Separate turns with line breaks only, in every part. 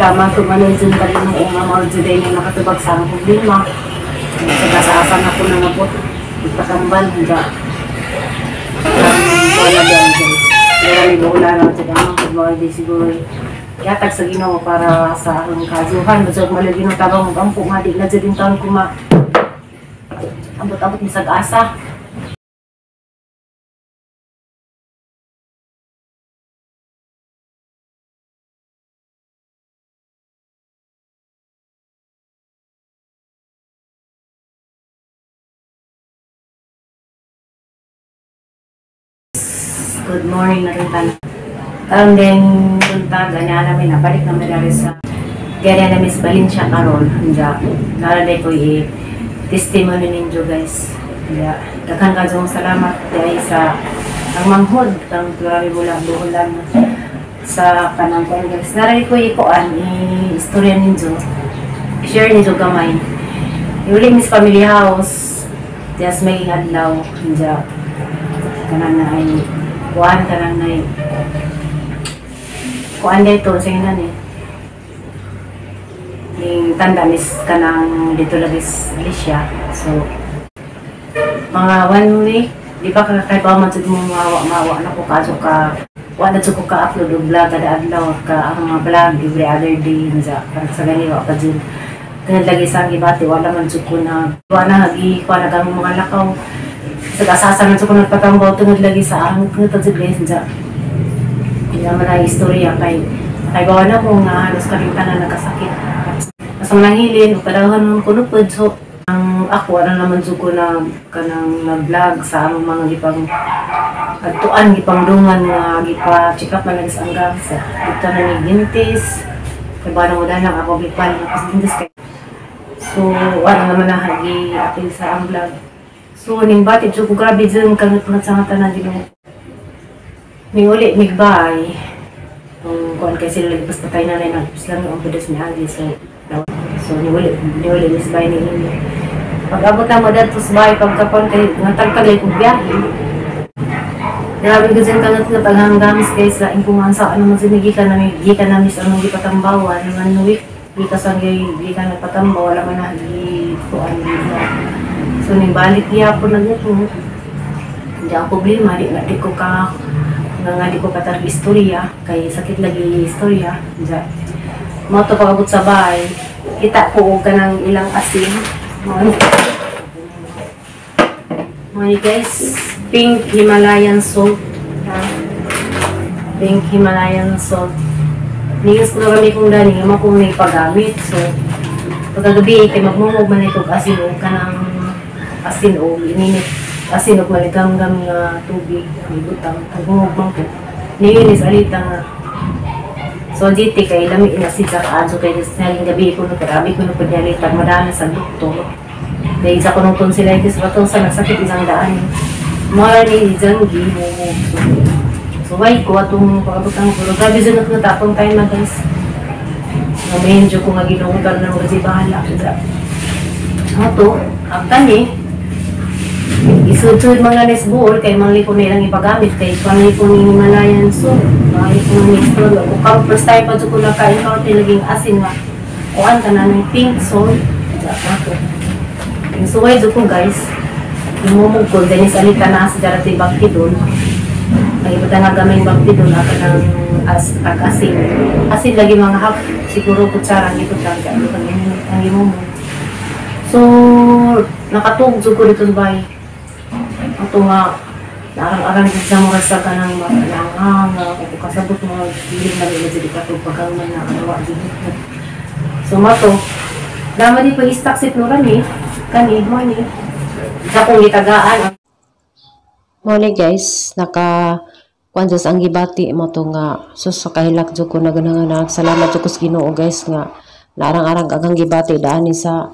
tama tumanon dyan ka rin ng mga maujuday na nakatubag sa ang problema. Sa kasaasan ako na nabot. Itakambal, hindi. Wala dyan guys. Kaya may buula na sa damang pagmawaldi siguro. Yatag sa Ginoo para sa akong kazuhan. Masog malagin ang tabang magkampo nga. Di na dyan din taon kuma. Abot-abot ni sag-asa. Good morning na rin tayo. Karoon din punta, ganyan namin, nabalik namin na rin sa ganyan namin sa Valencia karon. Naraday ko i-testimony ninyo guys. Daghang kajong salamat dahil sa ang manghod, ang turami bulan sa kanang ko guys. Naraday ko i-kuan, i-istorya ninyo, i-share ninyo gamay. Iuling mis family house, just may adlaw, kanang na ay kuan kanang na kuan dito sa inan yung tanda mis kanang dito labis Alicia. So mga 1 week di ba kakaiba man jud mo mawa na ko kaso ka wala jud ko ka upload og vlog kada adlaw ka ang mga vlog every other day para sa ganiwa pa jud kanang lagi sa gibati wala man jud ko na wala hagi kuan na mga lakaw. Sa-asasan ko nagpatambaw tungod lagi sa ang nagtadjud guys dyan. Hindi naman na istorya kay bawa na ko nga halos kalimtanan nagkasakit. Masang nangilin, upadahan ko nupod. So, ang ako, ano naman ko na kanang nag-vlog sa ang mga gipang agtuan, gipang dungan nga gipa-check up man lang sa hanggang sa dito na ni Gintis. Kaya ba nang udahan ako gipal sa Gintis kay. So, ano naman na hagi-apil sa ang vlog. So, nimbati dyan ko grabe dyan kangat-ngat sa mata na din. May uli, may bay. Kung kasi sila lagpas na tayo na rin, nagpas lang yung pedas ni Agi. So niuli mis bay ni Indi. Pag-abot na mo dito sa bay, pagkapon kayo, natagtagay kong biyahe. Grabe ko dyan kangat-ngat ang hanggamis kayo sa ingkungan sa ano man sinigi ka namin sa anong gipatambawan. Ano week, di ka nagpatambaw, wala man na kuan dito. So, balik niya po na dito. Hindi ang problema, di ko katarang istorya, kay sakit lagi istorya. Mga ito pag-abot sa bahay, kita po ka ng ilang asin. Mga guys, pink Himalayan salt. Pink Himalayan salt. Niyos ko na kami kung dani, naman kung may paggamit. So, pagkagabi, kay magmumog man ito asin o ka ng asin o ininit asin o maligam-gam nga tubig ang butang ang bumugmang ko niinis alita nga so dito kay lami inasid sa kaadso kay naling gabi ko no karabi ko no panyalita madami sa doktor dahil sa kunong tonsillitis batong sa nagsakit isang daan mga ni isang gimumog so why ko atong pagkabutang ko grabe dyan natapong tayo na guys medyo ko nga ginungan ng kasi bahala ano to ang tani isud-sud mga nesbuol kay mangli ko nilang ipagamit kay pangli ko ni Himalayan so mangli ko ni Nestor o first time pa ko naka-encounter laging asin nga kuan ka na ng pink salt ako yung suway ko guys lumumog ko dahil sa alita na sa darati bactidol ay iba na gamay bactidol ako ng asin asin lagi mga half siguro kutsara ito talaga ang lumumog so nakatugso ko dito sa bahay ito nga, narang-arang din sa mga sa kanang malanghang, kung kasabot mga piling na rin dito katong pagkaman na kanawa dito. So mato, naman din pag-istak si Floran kanid mo sa kong itagaan.
Mo guys, kwanjas ang gibati mo to nga sus kahilak jud ko na ganang salamat jud ko sa Ginoo guys nga narang-arang agang gibati daan ni sa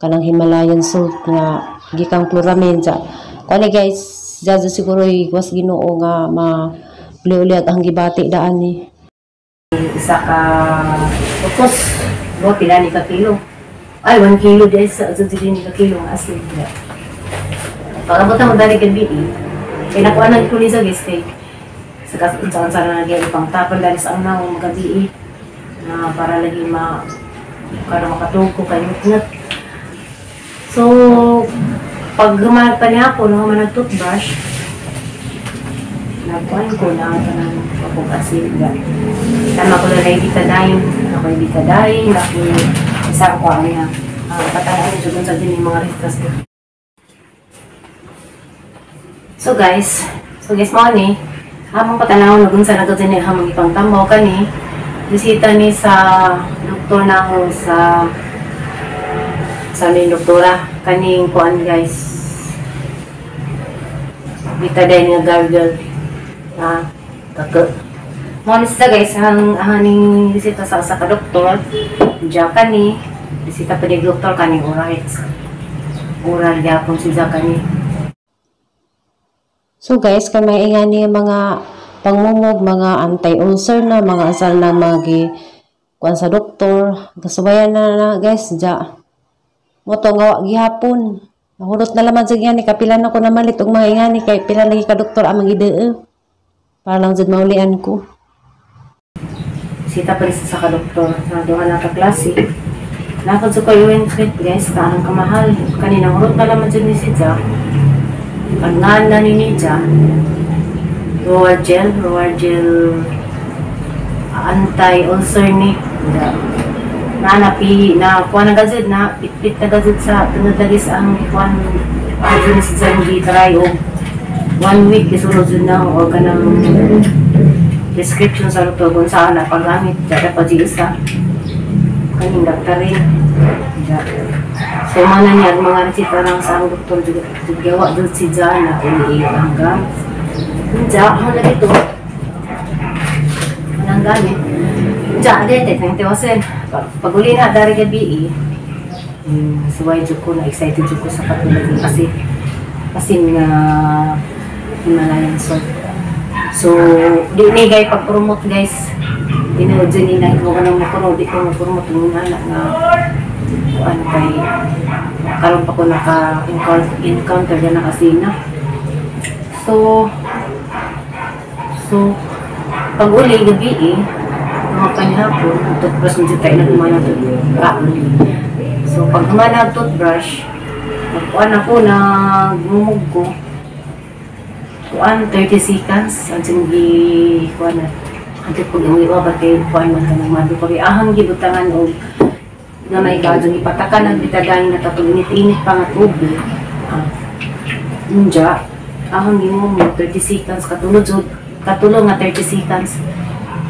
kanang Himalayan salt nga gikang chloramine sa kani guys jaja siguro was Ginoo nga uli-ulit ang gibati daan ni
isa ka focus mo pila ni ka kilo ay 1 kilo guys sa din ka kilo nga asin pagabot mo dali gabi kay nakuha ko ni sa guys kay sa kasunsan sana nagyan pang tapon dali sa unaw magabi na para lagi para makatulog ko kayo ngat. So pag gumanag pa niya ako nung nag-toothbrush, nagkuhan ko na kanang papukasin ga. Tama ko na betadine, ako betadine, ako isa ko niya. Patay ko sa din yung mga restas ko. So guys, mo ni habang patanaw na gun sa nagod ni hamang ipang tamaw kani bisita ni sa doktor na ako sa main doktora kaning kuan guys, betadine nga gargle na kaka mo ni sa guys ang haning bisita sa ka doktor diya kani bisita pa ni doktor kaning oral gyapon siya kani.
So guys, kay may ingani mga pangmumog, mga anti-ulcer na, mga asal na kuan sa doktor. Kasubayan na guys, dya. Mo to nga gihapon. Nahulot na laman sa ingani, kapila na ko na malit og mga ingani, kay pila lagi ka doktor amang idee. Para lang jud maulian ko.
Sita pa rin sa ka-doktor, na duha na ka-klase. Nakad sa kayo yung treat guys, kaanong kamahal. Kanina, hulot na laman dyan ni Sidja. Ang nga na ni Nidja, roar gel anti-ulcer ni napi na kuha na gazid na pitpit na gazid sa tunadagis ang kuha na si Zanji try o 1 week isunod yun na o ka ng prescription sa doktor kung saan na paggamit dada pa di isa kaning daktarin. So mana niya mga resita lang sa ang doktor juga gawa dun si Jana uli hanggang Diya, ang lagi ito anang gamit Diya, dete, nang tiwasin pag uli na dari gabi suway dyan ko na excited dyan ko sa katulad kasi nga Himalayan salt. So di ni guys pag-promote guys dinod dyan nila ito ka nang mapromote di ko mapromote yung anak na ano kay karon pa ko naka-encounter na nakasina. So pag uli gabi mga kanihapon toothbrush mo dyan tayo na gumanang toothbrush. So pag gumanang toothbrush magkuhan ako na gumumog ko kuhan 30 seconds ang singi kuhan na hantip ko yung iwabat kayo kuhan man ka ng mado pag ahang gibutangan o na may gadong ipatakan ng betadine na tatong init-init pa nga tubig. Diya, ahang mo 30 seconds, katulong nga 30 seconds.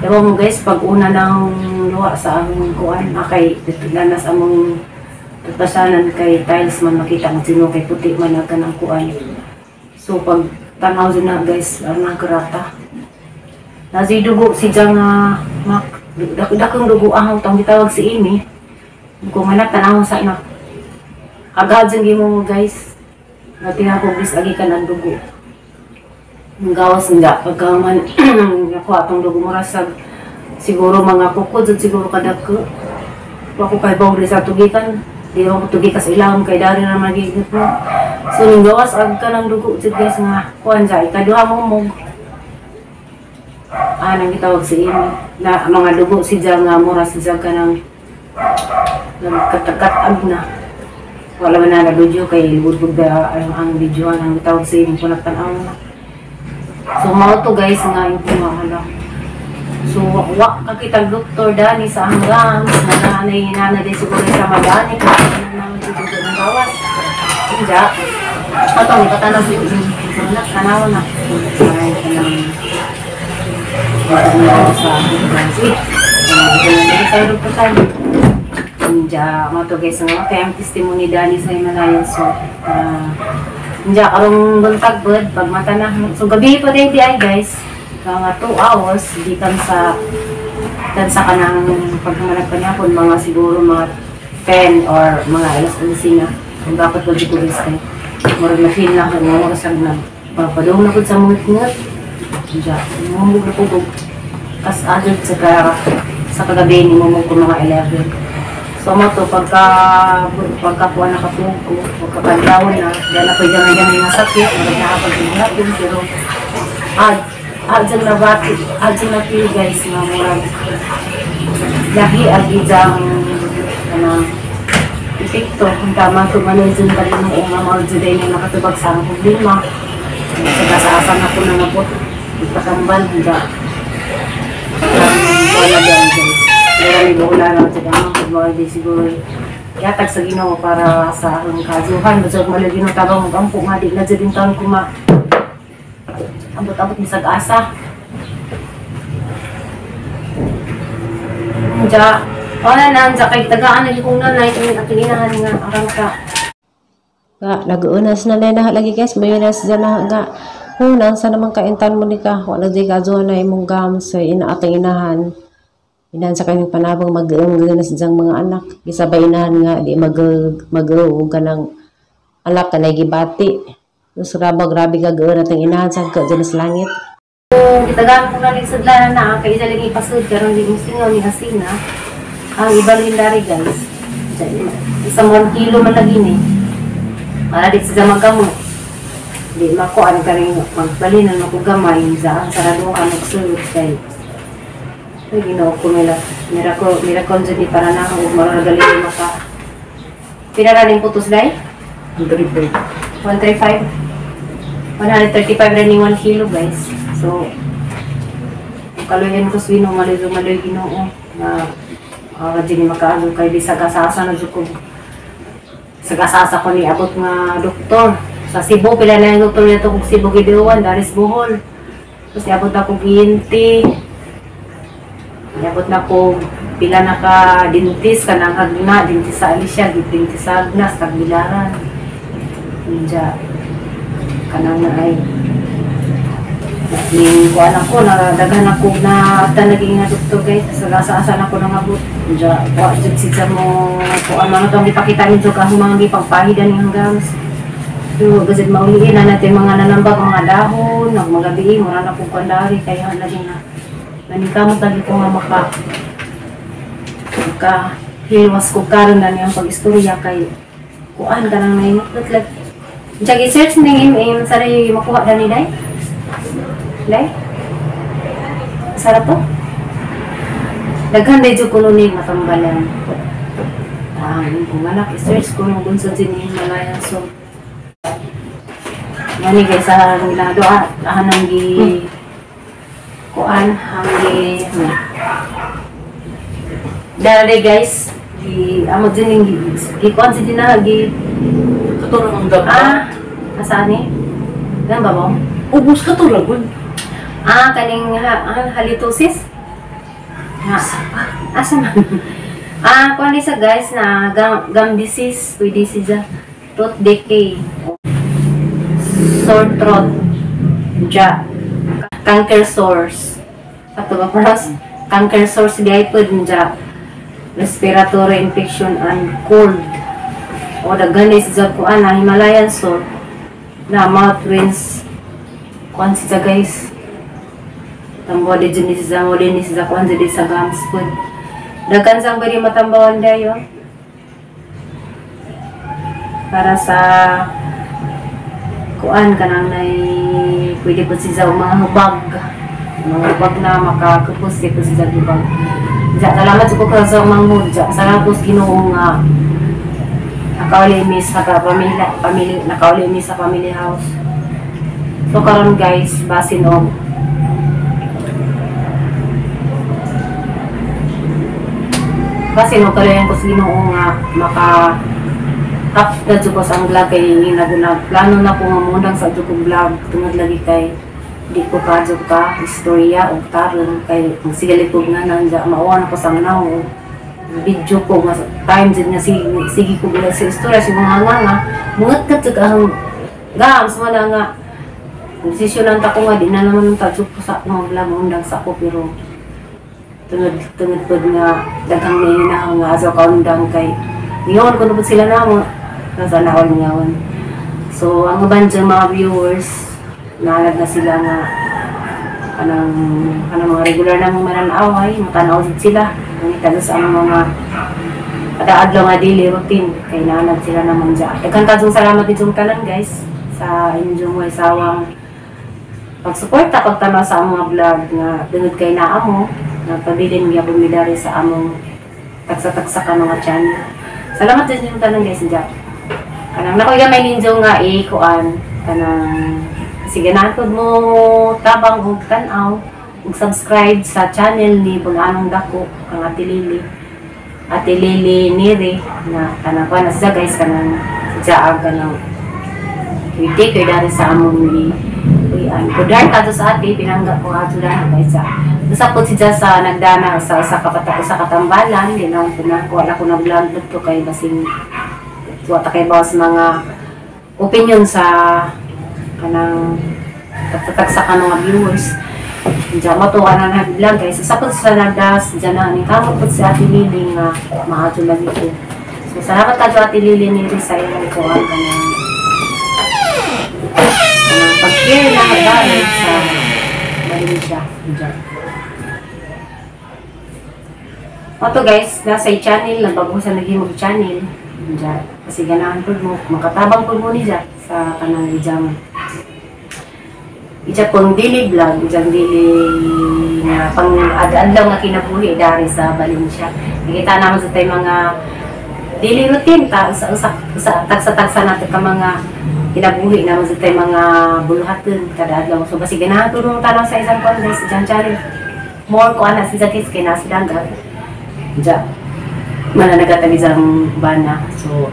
Pero mo guys, pag una ng luwa sa among kuan, kay nanas among tutasanan kay tiles man makita mo sino kay puti man ang kanang kuan. So pag tanaw din na guys, ang karata. Nasi dugo si Jang dakong dugo ahang tong gitawag si Imi. Kung anak tanawang sa anak agad dyan mo guys na tinapobis lagi ka ng dugo ang gawas nga pagkaman nakuha itong dugo mo rasag siguro mga kukod siguro kadako ako kay bawli sa tugikan di ako tugikas ilang kay dari na magigit mo so yung gawas ag ka ng dugo dyan guys nga kuhan dyan ikaduha mo mong nang itawag si Imi na mga dugo si dyan nga mura si dyan ka ng nagkatakat na wala man na video kay libod ang video ang tawag sa inyo kung nagtanaw na so mga to guys nga yung pumahala so wak kakitag doktor dani sa hanggang na nanay din siguro sa madani kasi naman dito ng gawas hindi ito may patanaw sa inyo nagtanaw na ay kanang sa doktor tayo Diya, mga to guys, kaya ang testimony dani sa Himalayan salt. Diya, karong buntag bud, pag mata na. So, gabi pa din ay guys, mga 2 hours, di kan sa kanang pagkamanag pa niya po, mga siguro mga 10 or mga alas 11 na. Kung dapat ko dito guys kayo. Marag na feel na ako, mga kasag na. Papadong na po sa mga tingat. Diya, mumug na po po. As adult sa kagabi ni mumug ko mga 11. So mo to pagkakuha na katulog ko, pagkakadlawan na, dahil na pwede nga dyan nga sakit, magkakapag din pero dyan na bati, dyan na feel guys, na murag lagi agizang epekto kung tama ito manulzun ka rin ng umamaw juday na nakatubag sa ang problema. Sa ako na nabot ipakambal hangga wala dyan guys. Kaya may wala lang sa damang pagmawali siguro yatag sa Ginoo para sa akong kazuhan. Basag malagi ng tabang mag-ampo nga di na dyan taon ko ambot-ambot ni sag-asa. Diya, wala na, diya kay tagaan lagi kong nanay, at inahan nga, arang ka.
Nga, nag-uunas na na lagi guys, mayunas dyan na nga. Unang sa naman kaintan mo ni ka, wala di ka na imong gam sa inaatang inahan. Inahan sa kanyang panabang mag-uunas dyan mga anak. Isabay inahan nga, di mag-uug ka ng alak ka na gibati. Gusto grabe ka gawin natin inahan sa ka dyan sa langit.
Gitagaan ko na rin sa dala na, kaya isa lagi pasud, karoon din yung singaw ni Hasina. Ang iba rin dari guys. Isang 1 kilo man lagi ni. Para di sa magamo. Di makuan ka rin magbalinan mo kung gamay. Ang sarado ka magsulod kay. Ay, Ginoo ko nila. Miracle dyan di para na kung maragaling maka. Pinaraling putos dahi? 135. 135 rin yung 1 kilo guys. So, kaluyan ko swino, maloy Ginoo na dyan makaano kay di sagasasa na ko. Sagasasa ko ni abot nga doktor. Sa Cebu, pila na yung doktor nito kung Cebu Gideon, Daris Bohol. Tapos abot na ko ginti. Abot na ko pila na ka dintis, kanang hagna, dintis sa Alicia, dintis sa Agnas, Tagbilaran. Diya, kanang na ay kuan ako, nagdagan ako na naging nga doktor guys. Sagasaasan ako ng abot. Diya, kuan dyan siya mo, kuan mga itong ipakita nito kahong mga ipagpahidan yung hanggang. So, kasi mauliin na natin mga nanambag, mga dahon, mga gabi, mura na po kuandari, kaya naging na nanikamot lagi ko nga hilwas ko karon na niyang pag-istorya kay kuan ka nang nainot. Diya, i-search na yung sarili makuha na ni Day. Day? Sarap po? Daghan day dyan ko nunig matambalan. Kung anak, i-search ko yung bunsod din yung Malayan. So, yani guys, sa ginagawa, nang kuan, hanggi, dara guys, amo din yung kuan si dinagi.
Katulong ang gaba.
Asaan eh? Gan ba mo?
Ubus katulong.
Kaning halitosis? Asa man? Kuan sa guys na gum disease, pwede siya tooth decay, sore throat, ja, canker sores. Ato ba paras? Canker sores di ay pwede ja, respiratory infection and cold. O daganis sa kuan na Himalayan sore na mouth rinse. Kuan siya guys. Tambo di jenis sa mo din sa kuan di sa gums food. Dagan sang bari matambawan dayo. Para sa kuan kanang nay pwede po siya mga hubag. Mga hubag na makakupos ko siya hubag. Salamat sa ko sa mga mudya. Salamat po Ginoo nga nakauli mi sa pamilya, nakauli mi sa family house. So karon guys, basin og kalayan ko sa Ginoo nga maka-up na ko sa ang vlog kay plano na ko nga mundang sa ko vlog tungod lagi kay di ko kadyo ka istorya o taron kay magsigalit ko nga nanda mauwan ko sa nganaw video ko nga time din nga sige ko bilang sa istorya si mga nga mungat ka ang gams mo na nga desisyonan ta ko nga di na naman kadyo ko sa mga vlog mundang sa ko pero tungod po nga daghang may nga aso kaundang kay ngayon kung napod sila na mo nasa naon ngayon. So ang uban dyan mga viewers naalag na sila nga kanang mga regular na mga mananaway matanaw sila nangita sa mga kada-adlaw nga daily routine kay naalag sila naman dyan. Daghang kadong salamat din yung tanan guys sa inyong way sawang pagsuporta pagtanaw sa mga vlog nga dungod kay naa mo nagpabilin niya bumidari sa among tagsa-tagsa ka mga channel. Salamat din yung tanong guys dyan. Kanang nakuya may ninjo nga kuan kanang sige natod mo tabang og tan-aw ug subscribe sa channel ni Bulanong Dako ang Ate Lily Neri na kanang kuan na siya guys kanang siya kanang take kay dari sa among ni uyan kudar kadto sa ate pinangga ko ato dana guys usapod siya sa nagdana sa katambalan ginaw ko na wala ko na vlog dito kay basing wata kay bawas mga opinion sa kanang pagtatagsa ka mga viewers. Diyan matuwa na nag-vlog guys. Usapod sa nagdas dyan na ni kamot po si Ate Lily nga maato lang ito. So salamat ka Ate Lily ni Risa yung ikuhan ka ng pag-share na kagalit sa Malaysia. Diyan. Ito guys, nasa channel, nagbagusan naging mag-channel. Diyan. Kasi ganahan po mo, makatabang po mo niya sa kanang ijang. Ija pong daily vlog, ijang daily na pang adlaw nga kinabuhi dari sa Valencia. Nakita naman sa tayo mga daily routine ta tagsa natin ka mga kinabuhi naman sa tayo mga buluhaton kada adlaw. So basi ganahan po nung tanong sa isang contest, ijang challenge. More ko ana si Zakis kay na silang gag. Ija mananagatag isang bana. So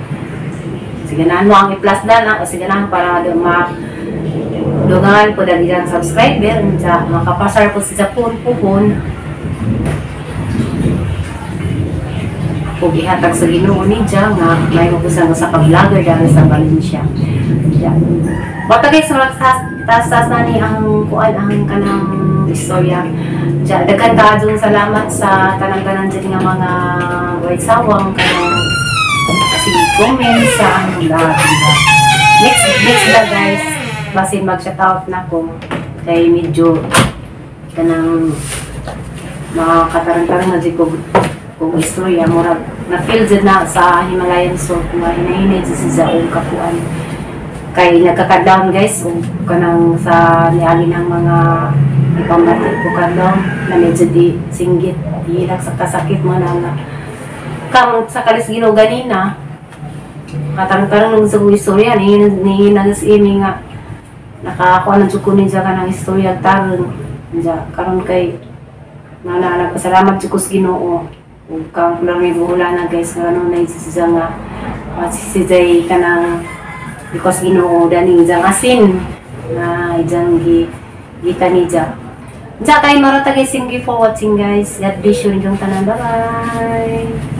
sige na mo ang i-plus na o sige na para dungan po dali ang subscriber sa makapasar po sa puhon ihatag sa Ginoo ni Diya nga may mabusan sa ka-vlogger dahil sa Valencia. Bata guys, tasas na ni ang kuan ang kanang istorya. Diya daghan ka dun salamat sa tanang-tanan dyan nga mga white sawang kanang kasi comment sa ang lahat. Next na guys, basin mag-shoutout na ko kay medyo kanang mga katarang-tarang na di ko kung istorya murag na-feel dyan na sa Himalayan salt nga hinahinay si Zaong kapuan kay nagkaka-down guys o kanang sa niali ng mga ipambatik ko ka-down na medyo di singgit hilag sa kasakit mo na kang sa kalis Ginoo ganina katarang-tarang nung sa istorya ni nagasimi nga nakakuha ng suko niya ka ng istorya taron niya karon kay nagpasalamat Diyos Ginoo o kang lang may buhula na guys nga ano na isisa nga masisizay ka ng because Ginoo dani dyan asin na dyan gita ni dyan kay maratag guys, thank you for watching guys. God bless you rin yung tanan. Bye bye.